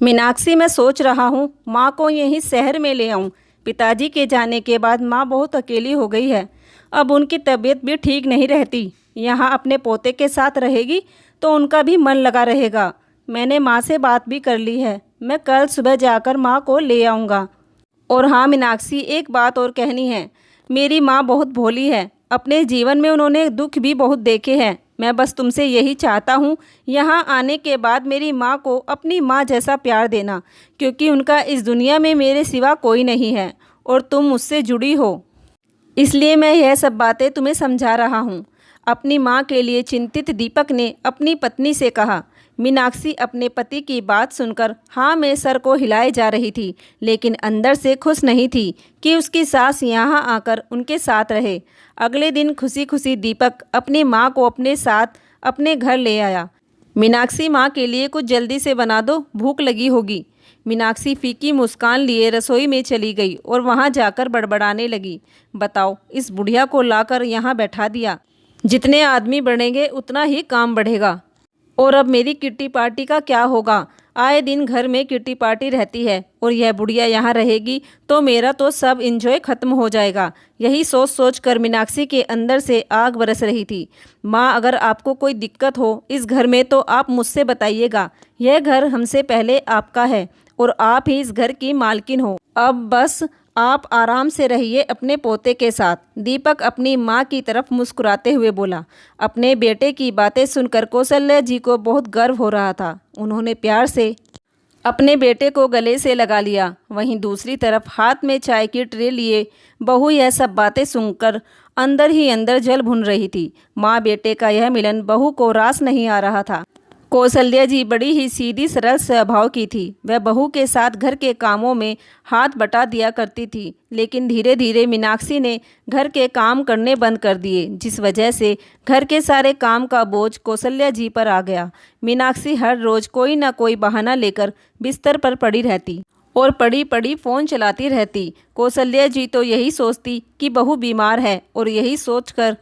मीनाक्षी, मैं सोच रहा हूँ माँ को यहीं शहर में ले आऊँ। पिताजी के जाने के बाद माँ बहुत अकेली हो गई है। अब उनकी तबीयत भी ठीक नहीं रहती। यहाँ अपने पोते के साथ रहेगी तो उनका भी मन लगा रहेगा। मैंने माँ से बात भी कर ली है। मैं कल सुबह जाकर माँ को ले आऊँगा। और हाँ मीनाक्षी, एक बात और कहनी है। मेरी माँ बहुत भोली है। अपने जीवन में उन्होंने दुख भी बहुत देखे हैं। मैं बस तुमसे यही चाहता हूँ, यहाँ आने के बाद मेरी माँ को अपनी माँ जैसा प्यार देना, क्योंकि उनका इस दुनिया में मेरे सिवा कोई नहीं है और तुम मुझसे जुड़ी हो। इसलिए मैं यह सब बातें तुम्हें समझा रहा हूँ। अपनी माँ के लिए चिंतित दीपक ने अपनी पत्नी से कहा। मीनाक्षी अपने पति की बात सुनकर हाँ में सर को हिलाए जा रही थी, लेकिन अंदर से खुश नहीं थी कि उसकी सास यहाँ आकर उनके साथ रहे। अगले दिन खुशी खुशी दीपक अपनी माँ को अपने साथ अपने घर ले आया। मीनाक्षी, माँ के लिए कुछ जल्दी से बना दो, भूख लगी होगी। मीनाक्षी फीकी मुस्कान लिए रसोई में चली गई और वहाँ जाकर बड़बड़ाने लगी। बताओ, इस बुढ़िया को लाकर यहाँ बैठा दिया। जितने आदमी बढ़ेंगे उतना ही काम बढ़ेगा। और अब मेरी किट्टी पार्टी का क्या होगा? आए दिन घर में किट्टी पार्टी रहती है और यह बुढ़िया यहाँ रहेगी तो मेरा तो सब एंजॉय खत्म हो जाएगा। यही सोच सोच कर मीनाक्षी के अंदर से आग बरस रही थी। माँ, अगर आपको कोई दिक्कत हो इस घर में तो आप मुझसे बताइएगा। यह घर हमसे पहले आपका है और आप ही इस घर की मालकिन हो। अब बस आप आराम से रहिए अपने पोते के साथ। दीपक अपनी माँ की तरफ मुस्कुराते हुए बोला। अपने बेटे की बातें सुनकर कौशल्या जी को बहुत गर्व हो रहा था। उन्होंने प्यार से अपने बेटे को गले से लगा लिया। वहीं दूसरी तरफ हाथ में चाय की ट्रे लिए बहू यह सब बातें सुनकर अंदर ही अंदर जल भुन रही थी। माँ बेटे का यह मिलन बहू को रास नहीं आ रहा था। कौशल्या जी बड़ी ही सीधी सरल स्वभाव की थी। वह बहू के साथ घर के कामों में हाथ बटा दिया करती थी, लेकिन धीरे धीरे मीनाक्षी ने घर के काम करने बंद कर दिए, जिस वजह से घर के सारे काम का बोझ कौशल्या जी पर आ गया। मीनाक्षी हर रोज कोई ना कोई बहाना लेकर बिस्तर पर पड़ी रहती और पड़ी पड़ी फ़ोन चलाती रहती। कौशल्या जी तो यही सोचती कि बहू बीमार है और यही सोचकर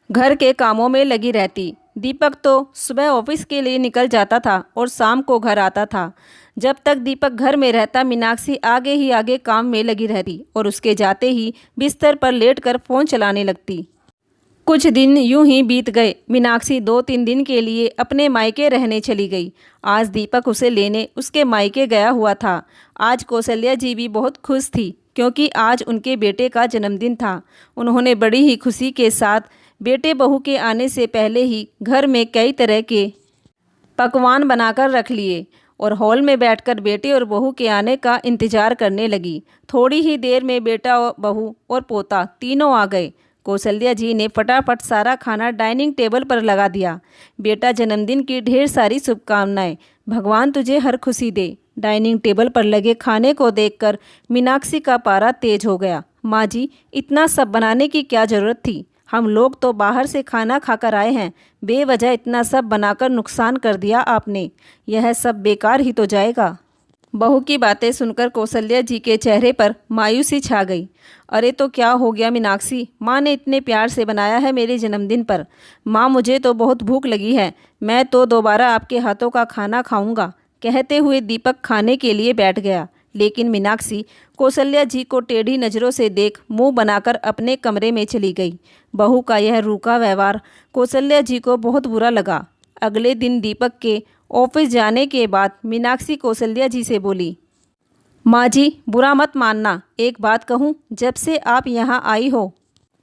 घर के कामों में लगी रहती। दीपक तो सुबह ऑफिस के लिए निकल जाता था और शाम को घर आता था। जब तक दीपक घर में रहता मिनाक्षी आगे ही आगे काम में लगी रहती और उसके जाते ही बिस्तर पर लेटकर फ़ोन चलाने लगती। कुछ दिन यूं ही बीत गए। मीनाक्षी 2-3 दिन के लिए अपने मायके रहने चली गई। आज दीपक उसे लेने उसके मायके गया हुआ था। आज कौशल्या जी भी बहुत खुश थी, क्योंकि आज उनके बेटे का जन्मदिन था। उन्होंने बड़ी ही खुशी के साथ बेटे बहू के आने से पहले ही घर में कई तरह के पकवान बनाकर रख लिए और हॉल में बैठकर बेटे और बहू के आने का इंतजार करने लगी। थोड़ी ही देर में बेटा और बहू और पोता तीनों आ गए। कौशल्या जी ने फटाफट सारा खाना डाइनिंग टेबल पर लगा दिया। बेटा, जन्मदिन की ढेर सारी शुभकामनाएं। भगवान तुझे हर खुशी दे। डाइनिंग टेबल पर लगे खाने को देखकर मीनाक्षी का पारा तेज हो गया। माँ जी, इतना सब बनाने की क्या ज़रूरत थी? हम लोग तो बाहर से खाना खाकर आए हैं। बेवजह इतना सब बनाकर नुकसान कर दिया आपने। यह सब बेकार ही तो जाएगा। बहू की बातें सुनकर कौशल्या जी के चेहरे पर मायूसी छा गई। अरे तो क्या हो गया मीनाक्षी? माँ ने इतने प्यार से बनाया है मेरे जन्मदिन पर। माँ, मुझे तो बहुत भूख लगी है। मैं तो दोबारा आपके हाथों का खाना खाऊंगा। कहते हुए दीपक खाने के लिए बैठ गया, लेकिन मीनाक्षी कौशल्या जी को टेढ़ी नज़रों से देख मुंह बनाकर अपने कमरे में चली गई। बहू का यह रूखा व्यवहार कौशल्या जी को बहुत बुरा लगा। अगले दिन दीपक के ऑफिस जाने के बाद मीनाक्षी कौशल्या जी से बोली। माँ जी, बुरा मत मानना, एक बात कहूँ, जब से आप यहाँ आई हो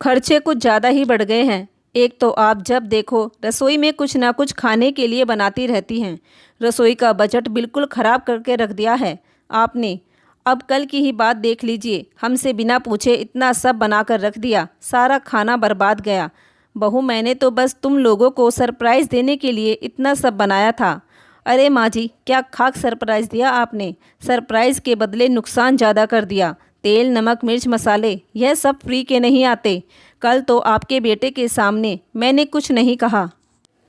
खर्चे कुछ ज़्यादा ही बढ़ गए हैं। एक तो आप जब देखो रसोई में कुछ ना कुछ खाने के लिए बनाती रहती हैं। रसोई का बजट बिल्कुल ख़राब करके रख दिया है आपने। अब कल की ही बात देख लीजिए, हमसे बिना पूछे इतना सब बनाकर रख दिया, सारा खाना बर्बाद गया। बहू, मैंने तो बस तुम लोगों को सरप्राइज़ देने के लिए इतना सब बनाया था। अरे माँ जी, क्या खाक सरप्राइज़ दिया आपने? सरप्राइज़ के बदले नुकसान ज़्यादा कर दिया। तेल, नमक, मिर्च, मसाले यह सब फ्री के नहीं आते। कल तो आपके बेटे के सामने मैंने कुछ नहीं कहा,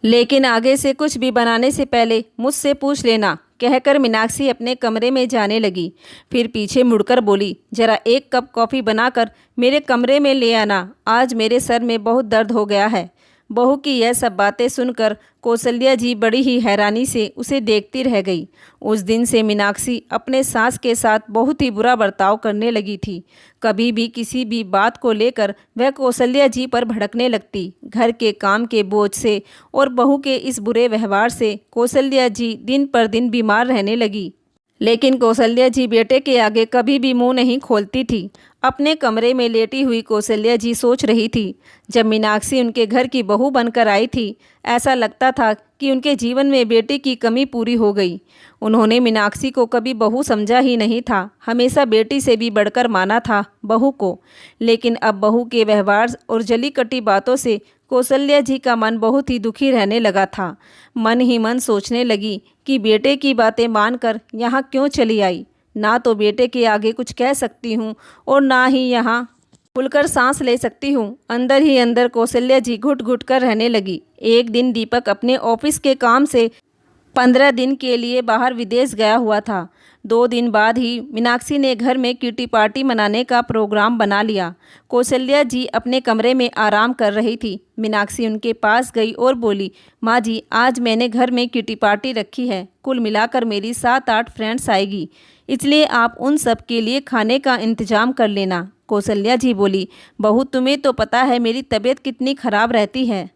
लेकिन आगे से कुछ भी बनाने से पहले मुझसे पूछ लेना, कहकर मीनाक्षी अपने कमरे में जाने लगी। फिर पीछे मुड़कर बोली, जरा एक कप कॉफ़ी बनाकर मेरे कमरे में ले आना। आज मेरे सर में बहुत दर्द हो गया है। बहू की यह सब बातें सुनकर कौशल्या जी बड़ी ही हैरानी से उसे देखती रह गई। उस दिन से मीनाक्षी अपने सास के साथ बहुत ही बुरा बर्ताव करने लगी थी। कभी भी किसी भी बात को लेकर वह कौशल्या जी पर भड़कने लगती। घर के काम के बोझ से और बहू के इस बुरे व्यवहार से कौशल्या जी दिन पर दिन बीमार रहने लगी। लेकिन कौशल्या जी बेटे के आगे कभी भी मुंह नहीं खोलती थी। अपने कमरे में लेटी हुई कौशल्या जी सोच रही थी, जब मीनाक्षी उनके घर की बहू बनकर आई थी, ऐसा लगता था कि उनके जीवन में बेटे की कमी पूरी हो गई। उन्होंने मीनाक्षी को कभी बहू समझा ही नहीं था, हमेशा बेटी से भी बढ़कर माना था बहू को। लेकिन अब बहू के व्यवहार और जली कटी बातों से कौशल्या जी का मन बहुत ही दुखी रहने लगा था। मन ही मन सोचने लगी कि बेटे की बातें मानकर यहाँ क्यों चली आई। ना तो बेटे के आगे कुछ कह सकती हूँ और ना ही यहाँ खुलकर सांस ले सकती हूँ। अंदर ही अंदर कौशल्या जी घुट घुट कर रहने लगी। एक दिन दीपक अपने ऑफिस के काम से 15 दिन के लिए बाहर विदेश गया हुआ था। 2 दिन बाद ही मीनाक्षी ने घर में किटी पार्टी मनाने का प्रोग्राम बना लिया। कौशल्या जी अपने कमरे में आराम कर रही थी। मीनाक्षी उनके पास गई और बोली, माँ जी, आज मैंने घर में किटी पार्टी रखी है। कुल मिलाकर मेरी 7-8 फ्रेंड्स आएगी, इसलिए आप उन सब के लिए खाने का इंतजाम कर लेना। कौशल्या जी बोली, बहू, तुम्हें तो पता है मेरी तबीयत कितनी खराब रहती है।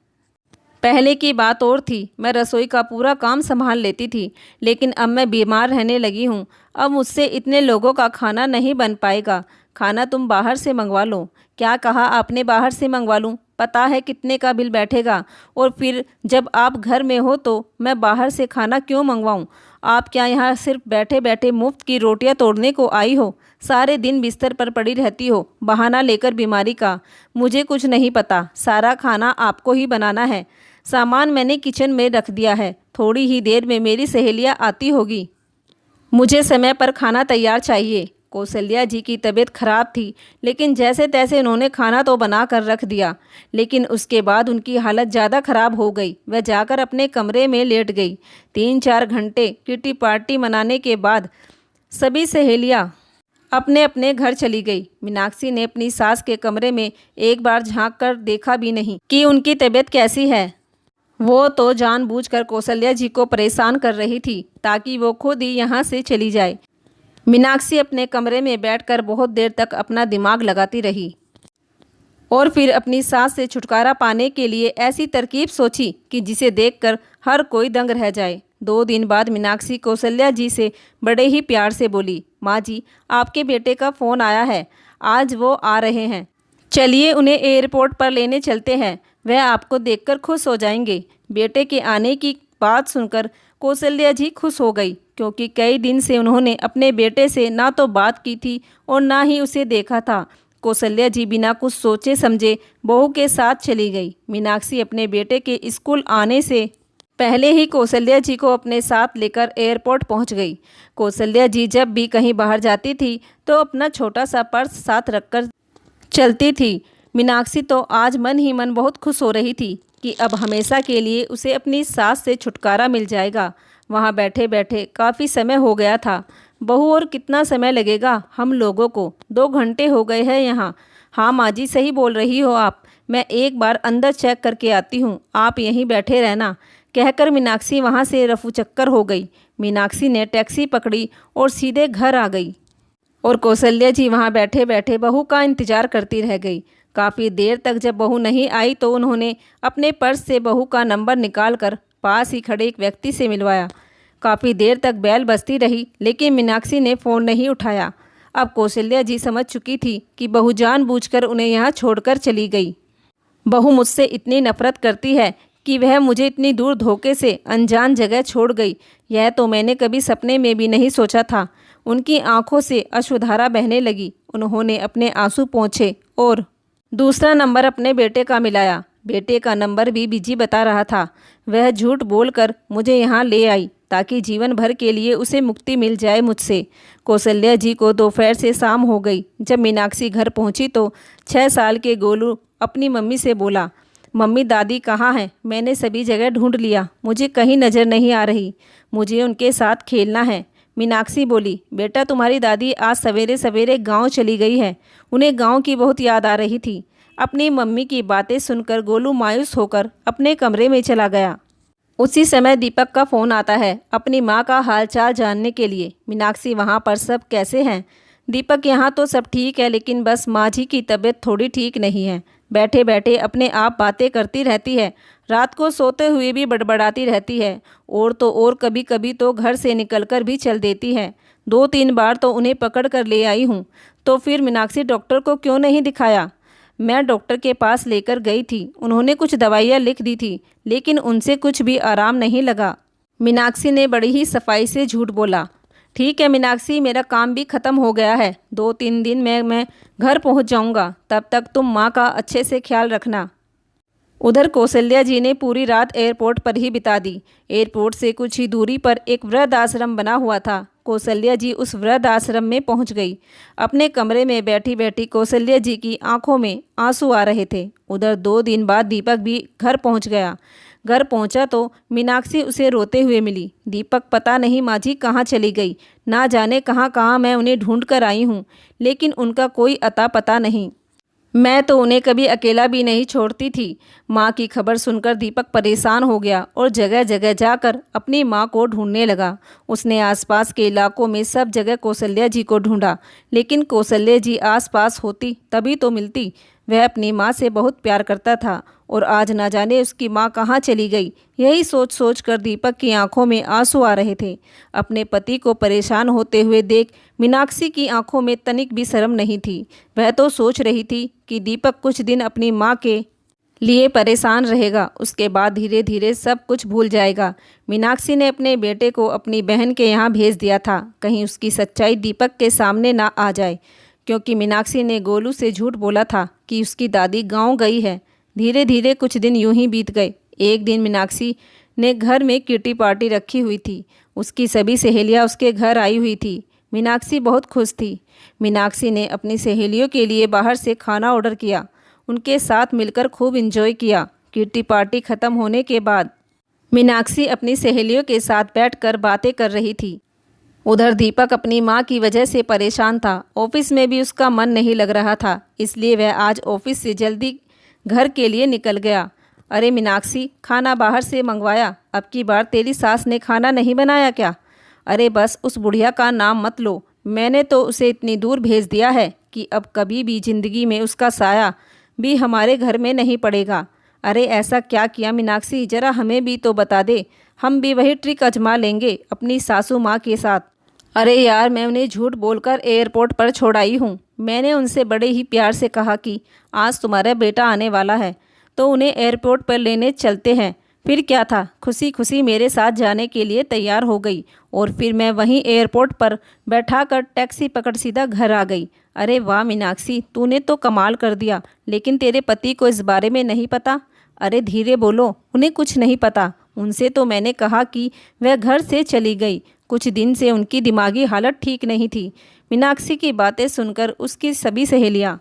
पहले की बात और थी, मैं रसोई का पूरा काम संभाल लेती थी, लेकिन अब मैं बीमार रहने लगी हूँ। अब मुझसे इतने लोगों का खाना नहीं बन पाएगा। खाना तुम बाहर से मंगवा लो। क्या कहा आपने? बाहर से मंगवा लूँ? पता है कितने का बिल बैठेगा? और फिर जब आप घर में हो तो मैं बाहर से खाना क्यों मंगवाऊँ? आप क्या यहाँ सिर्फ बैठे बैठे मुफ्त की रोटियाँ तोड़ने को आई हो? सारे दिन बिस्तर पर पड़ी रहती हो, बहाना लेकर बीमारी का। मुझे कुछ नहीं पता, सारा खाना आपको ही बनाना है। सामान मैंने किचन में रख दिया है, थोड़ी ही देर में मेरी सहेलियाँ आती होगी। मुझे समय पर खाना तैयार चाहिए। कौशल्या जी की तबीयत खराब थी, लेकिन जैसे तैसे उन्होंने खाना तो बना कर रख दिया। लेकिन उसके बाद उनकी हालत ज़्यादा खराब हो गई। वह जाकर अपने कमरे में लेट गई। 3-4 घंटे किटी पार्टी मनाने के बाद सभी सहेलियाँ अपने अपने घर चली गई। मीनाक्षी ने अपनी सास के कमरे में एक बार झांक कर देखा भी नहीं कि उनकी तबीयत कैसी है। वो तो जानबूझकर कौशल्या जी को परेशान कर रही थी ताकि वो खुद ही यहाँ से चली जाए। मीनाक्षी अपने कमरे में बैठकर बहुत देर तक अपना दिमाग लगाती रही और फिर अपनी सास से छुटकारा पाने के लिए ऐसी तरकीब सोची कि जिसे देखकर हर कोई दंग रह जाए। 2 दिन बाद मीनाक्षी कौशल्या जी से बड़े ही प्यार से बोली, माँ जी, आपके बेटे का फ़ोन आया है, आज वो आ रहे हैं। चलिए उन्हें एयरपोर्ट पर लेने चलते हैं, वह आपको देखकर खुश हो जाएंगे। बेटे के आने की बात सुनकर कौशल्या जी खुश हो गई, क्योंकि कई दिन से उन्होंने अपने बेटे से ना तो बात की थी और ना ही उसे देखा था। कौशल्या जी बिना कुछ सोचे समझे बहू के साथ चली गई। मीनाक्षी अपने बेटे के स्कूल आने से पहले ही कौशल्या जी को अपने साथ लेकर एयरपोर्ट पहुंच गई। कौशल्या जी जब भी कहीं बाहर जाती थी तो अपना छोटा सा पर्स साथ रखकर चलती थी। मीनाक्षी तो आज मन ही मन बहुत खुश हो रही थी कि अब हमेशा के लिए उसे अपनी सास से छुटकारा मिल जाएगा। वहाँ बैठे बैठे काफ़ी समय हो गया था। बहू, और कितना समय लगेगा हम लोगों को? 2 घंटे हो गए हैं यहाँ। हाँ माँ जी, सही बोल रही हो आप। मैं एक बार अंदर चेक करके आती हूँ, आप यहीं बैठे रहना। कहकर मीनाक्षी वहाँ से रफू चक्कर हो गई। मीनाक्षी ने टैक्सी पकड़ी और सीधे घर आ गई और कौशल्या जी वहाँ बैठे बैठे बहू का इंतज़ार करती रह गई। काफ़ी देर तक जब बहू नहीं आई तो उन्होंने अपने पर्स से बहू का नंबर निकालकर पास ही खड़े एक व्यक्ति से मिलवाया। काफ़ी देर तक बेल बजती रही, लेकिन मीनाक्षी ने फ़ोन नहीं उठाया। अब कौशल्या जी समझ चुकी थी कि बहू जानबूझकर उन्हें यहाँ छोड़कर चली गई। बहू मुझसे इतनी नफरत करती है कि वह मुझे इतनी दूर धोखे से अनजान जगह छोड़ गई, यह तो मैंने कभी सपने में भी नहीं सोचा था। उनकी आंखों से अश्रुधारा बहने लगी। उन्होंने अपने आंसू पोंछे और दूसरा नंबर अपने बेटे का मिलाया। बेटे का नंबर भी बिजी बता रहा था। वह झूठ बोलकर मुझे यहाँ ले आई ताकि जीवन भर के लिए उसे मुक्ति मिल जाए मुझसे। कौशल्या जी को दोपहर से शाम हो गई। जब मीनाक्षी घर पहुँची तो 6 साल के गोलू अपनी मम्मी से बोला, मम्मी, दादी कहाँ हैं? मैंने सभी जगह ढूंढ लिया, मुझे कहीं नज़र नहीं आ रही। मुझे उनके साथ खेलना है। मीनाक्षी बोली, बेटा, तुम्हारी दादी आज सवेरे सवेरे गांव चली गई है। उन्हें गांव की बहुत याद आ रही थी। अपनी मम्मी की बातें सुनकर गोलू मायूस होकर अपने कमरे में चला गया। उसी समय दीपक का फ़ोन आता है अपनी माँ का हालचाल जानने के लिए। मीनाक्षी, वहाँ पर सब कैसे हैं? दीपक, यहाँ तो सब ठीक है, लेकिन बस माँ जी की तबीयत थोड़ी ठीक नहीं है। बैठे बैठे अपने आप बातें करती रहती है, रात को सोते हुए भी बड़बड़ाती रहती है, और तो और कभी कभी तो घर से निकलकर भी चल देती है। 2-3 बार तो उन्हें पकड़ कर ले आई हूँ। तो फिर मीनाक्षी, डॉक्टर को क्यों नहीं दिखाया? मैं डॉक्टर के पास लेकर गई थी, उन्होंने कुछ दवाइयाँ लिख दी थी, लेकिन उनसे कुछ भी आराम नहीं लगा। मीनाक्षी ने बड़ी ही सफाई से झूठ बोला। ठीक है मीनाक्षी, मेरा काम भी ख़त्म हो गया है, 2-3 दिन में मैं घर पहुंच जाऊंगा, तब तक तुम माँ का अच्छे से ख्याल रखना। उधर कौशल्या जी ने पूरी रात एयरपोर्ट पर ही बिता दी। एयरपोर्ट से कुछ ही दूरी पर एक वृद्ध आश्रम बना हुआ था। कौशल्या जी उस वृद्ध आश्रम में पहुंच गई। अपने कमरे में बैठी बैठी कौशल्या जी की आंखों में आंसू आ रहे थे। उधर 2 दिन बाद दीपक भी घर पहुंच गया। घर पहुंचा तो मीनाक्षी उसे रोते हुए मिली। दीपक, पता नहीं माँ जी कहाँ चली गई, ना जाने कहाँ कहाँ मैं उन्हें ढूंढ कर आई हूँ, लेकिन उनका कोई अता पता नहीं। मैं तो उन्हें कभी अकेला भी नहीं छोड़ती थी। माँ की खबर सुनकर दीपक परेशान हो गया और जगह जगह जाकर अपनी माँ को ढूंढने लगा। उसने आसपास के इलाकों में सब जगह कौशल्या जी को ढूंढा, लेकिन कौशल्या जी आसपास होती तभी तो मिलती। वह अपनी माँ से बहुत प्यार करता था, और आज ना जाने उसकी माँ कहाँ चली गई। यही सोच सोच कर दीपक की आंखों में आंसू आ रहे थे। अपने पति को परेशान होते हुए देख मीनाक्षी की आंखों में तनिक भी शर्म नहीं थी। वह तो सोच रही थी कि दीपक कुछ दिन अपनी माँ के लिए परेशान रहेगा, उसके बाद धीरे धीरे सब कुछ भूल जाएगा। मीनाक्षी ने अपने बेटे को अपनी बहन के यहाँ भेज दिया था, कहीं उसकी सच्चाई दीपक के सामने ना आ जाए, क्योंकि मीनाक्षी ने गोलू से झूठ बोला था कि उसकी दादी गाँव गई है। धीरे धीरे कुछ दिन यूं ही बीत गए। एक दिन मीनाक्षी ने घर में किटी पार्टी रखी हुई थी। उसकी सभी सहेलियां उसके घर आई हुई थी। मीनाक्षी बहुत खुश थी। मीनाक्षी ने अपनी सहेलियों के लिए बाहर से खाना ऑर्डर किया, उनके साथ मिलकर खूब एंजॉय किया। किटी पार्टी ख़त्म होने के बाद मीनाक्षी अपनी सहेलियों के साथ बैठकर बातें कर रही थी। उधर दीपक अपनी माँ की वजह से परेशान था। ऑफिस में भी उसका मन नहीं लग रहा था, इसलिए वह आज ऑफिस से जल्दी घर के लिए निकल गया। अरे मीनाक्षी, खाना बाहर से मंगवाया, अब की बार तेरी सास ने खाना नहीं बनाया क्या? अरे बस उस बुढ़िया का नाम मत लो, मैंने तो उसे इतनी दूर भेज दिया है कि अब कभी भी ज़िंदगी में उसका साया भी हमारे घर में नहीं पड़ेगा। अरे ऐसा क्या किया मीनाक्षी, ज़रा हमें भी तो बता दे, हम भी वही ट्रिक आजमा लेंगे अपनी सासू माँ के साथ। अरे यार, मैं उन्हें झूठ बोलकर एयरपोर्ट पर छोड़ आई हूँ। मैंने उनसे बड़े ही प्यार से कहा कि आज तुम्हारा बेटा आने वाला है, तो उन्हें एयरपोर्ट पर लेने चलते हैं। फिर क्या था, खुशी खुशी मेरे साथ जाने के लिए तैयार हो गई, और फिर मैं वहीं एयरपोर्ट पर बैठाकर टैक्सी पकड़ सीधा घर आ गई। अरे वाह मीनाक्षी, तूने तो कमाल कर दिया, लेकिन तेरे पति को इस बारे में नहीं पता? अरे धीरे बोलो, उन्हें कुछ नहीं पता। उनसे तो मैंने कहा कि वह घर से चली गई, कुछ दिन से उनकी दिमागी हालत ठीक नहीं थी। मीनाक्षी की बातें सुनकर उसकी सभी सहेलियां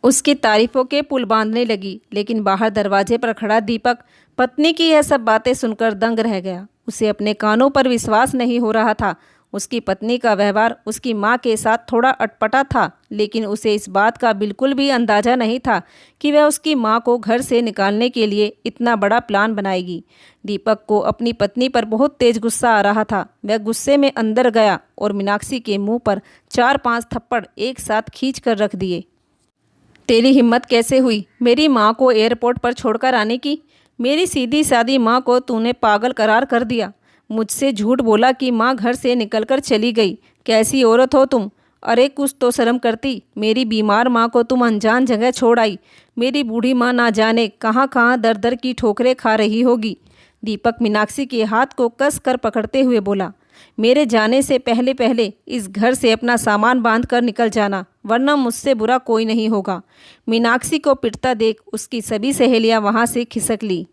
उसकी तारीफों के पुल बांधने लगी, लेकिन बाहर दरवाजे पर खड़ा दीपक पत्नी की यह सब बातें सुनकर दंग रह गया। उसे अपने कानों पर विश्वास नहीं हो रहा था। उसकी पत्नी का व्यवहार उसकी माँ के साथ थोड़ा अटपटा था, लेकिन उसे इस बात का बिल्कुल भी अंदाज़ा नहीं था कि वह उसकी माँ को घर से निकालने के लिए इतना बड़ा प्लान बनाएगी। दीपक को अपनी पत्नी पर बहुत तेज गुस्सा आ रहा था। वह गुस्से में अंदर गया और मीनाक्षी के मुंह पर 4-5 थप्पड़ एक साथ खींच कर रख दिए। तेरी हिम्मत कैसे हुई मेरी माँ को एयरपोर्ट पर छोड़कर आने की? मेरी सीधी सादी माँ को तूने पागल करार कर दिया। मुझसे झूठ बोला कि माँ घर से निकलकर चली गई। कैसी औरत हो तुम? अरे कुछ तो शर्म करती। मेरी बीमार माँ को तुम अनजान जगह छोड़ आई। मेरी बूढ़ी माँ ना जाने कहाँ कहाँ दर दर की ठोकरें खा रही होगी। दीपक मीनाक्षी के हाथ को कस कर पकड़ते हुए बोला, मेरे जाने से पहले पहले इस घर से अपना सामान बांध कर निकल जाना, वरना मुझसे बुरा कोई नहीं होगा। मीनाक्षी को पिटता देख उसकी सभी सहेलियां वहां से खिसक ली।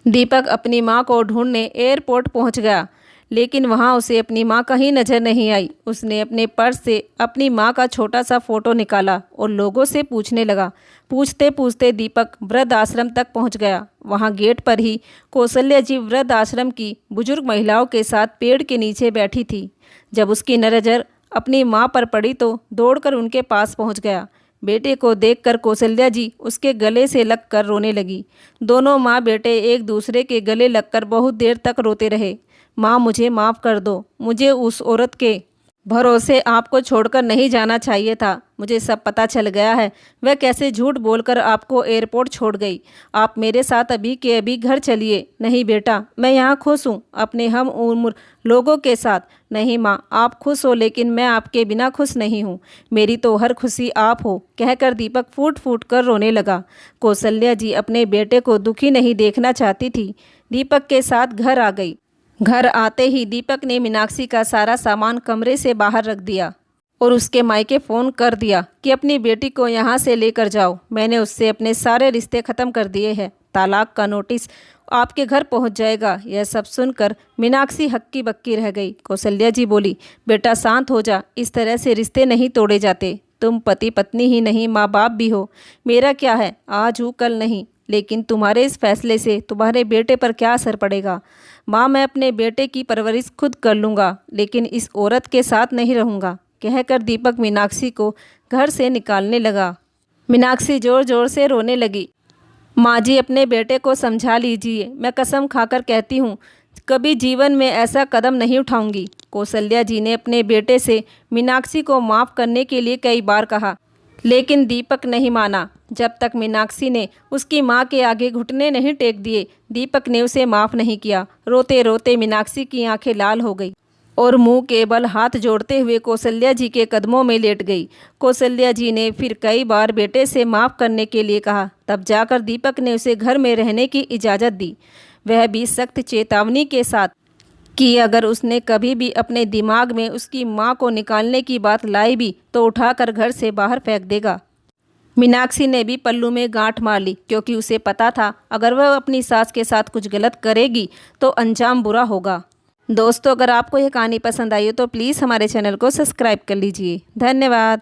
दीपक अपनी माँ को ढूंढने एयरपोर्ट पहुंच गया, लेकिन वहां उसे अपनी माँ कहीं नजर नहीं आई। उसने अपने पर्स से अपनी माँ का छोटा सा फोटो निकाला और लोगों से पूछने लगा। पूछते पूछते दीपक वृद्ध आश्रम तक पहुंच गया। वहां गेट पर ही कौशल्या जी वृद्ध आश्रम की बुजुर्ग महिलाओं के साथ पेड़ के नीचे बैठी थी। जब उसकी नज़र अपनी माँ पर पड़ी तो दौड़कर उनके पास पहुंच गया। बेटे को देखकर कौशल्या जी उसके गले से लगकर रोने लगी। दोनों माँ बेटे एक दूसरे के गले लगकर बहुत देर तक रोते रहे। माँ, मुझे माफ़ कर दो, मुझे उस औरत के भरोसे आपको छोड़कर नहीं जाना चाहिए था। मुझे सब पता चल गया है, वह कैसे झूठ बोलकर आपको एयरपोर्ट छोड़ गई। आप मेरे साथ अभी के अभी घर चलिए। नहीं बेटा, मैं यहाँ खुश हूँ अपने हम उम्र लोगों के साथ। नहीं माँ, आप खुश हो लेकिन मैं आपके बिना खुश नहीं हूँ। मेरी तो हर खुशी आप हो, कहकर दीपक फूट फूट कर रोने लगा। कौशल्या जी अपने बेटे को दुखी नहीं देखना चाहती थी। दीपक के साथ घर आ गई। घर आते ही दीपक ने मीनाक्षी का सारा सामान कमरे से बाहर रख दिया और उसके मायके फ़ोन कर दिया कि अपनी बेटी को यहाँ से लेकर जाओ। मैंने उससे अपने सारे रिश्ते ख़त्म कर दिए हैं। तालाक का नोटिस आपके घर पहुँच जाएगा। यह सब सुनकर मीनाक्षी हक्की बक्की रह गई। कौशल्या जी बोली, बेटा शांत हो जा, इस तरह से रिश्ते नहीं तोड़े जाते। तुम पति पत्नी ही नहीं, माँ बाप भी हो। मेरा क्या है, आज हूँ कल नहीं, लेकिन तुम्हारे इस फैसले से तुम्हारे बेटे पर क्या असर पड़ेगा। माँ, मैं अपने बेटे की परवरिश खुद कर लूँगा, लेकिन इस औरत के साथ नहीं रहूँगा, कहकर दीपक मीनाक्षी को घर से निकालने लगा। मीनाक्षी ज़ोर ज़ोर से रोने लगी। माँ जी, अपने बेटे को समझा लीजिए। मैं कसम खाकर कहती हूँ, कभी जीवन में ऐसा कदम नहीं उठाऊंगी। कौशल्या जी ने अपने बेटे से मीनाक्षी को माफ़ करने के लिए कई बार कहा, लेकिन दीपक नहीं माना। जब तक मीनाक्षी ने उसकी माँ के आगे घुटने नहीं टेक दिए, दीपक ने उसे माफ़ नहीं किया। रोते रोते मीनाक्षी की आंखें लाल हो गई और मुंह के बल हाथ जोड़ते हुए कौशल्या जी के कदमों में लेट गई। कौशल्या जी ने फिर कई बार बेटे से माफ़ करने के लिए कहा। तब जाकर दीपक ने उसे घर में रहने की इजाज़त दी, वह भी सख्त चेतावनी के साथ कि अगर उसने कभी भी अपने दिमाग में उसकी माँ को निकालने की बात लाई भी तो उठाकर घर से बाहर फेंक देगा। मीनाक्षी ने भी पल्लू में गांठ मार ली, क्योंकि उसे पता था अगर वह अपनी सास के साथ कुछ गलत करेगी तो अंजाम बुरा होगा। दोस्तों, अगर आपको यह कहानी पसंद आई हो तो प्लीज़ हमारे चैनल को सब्सक्राइब कर लीजिए। धन्यवाद।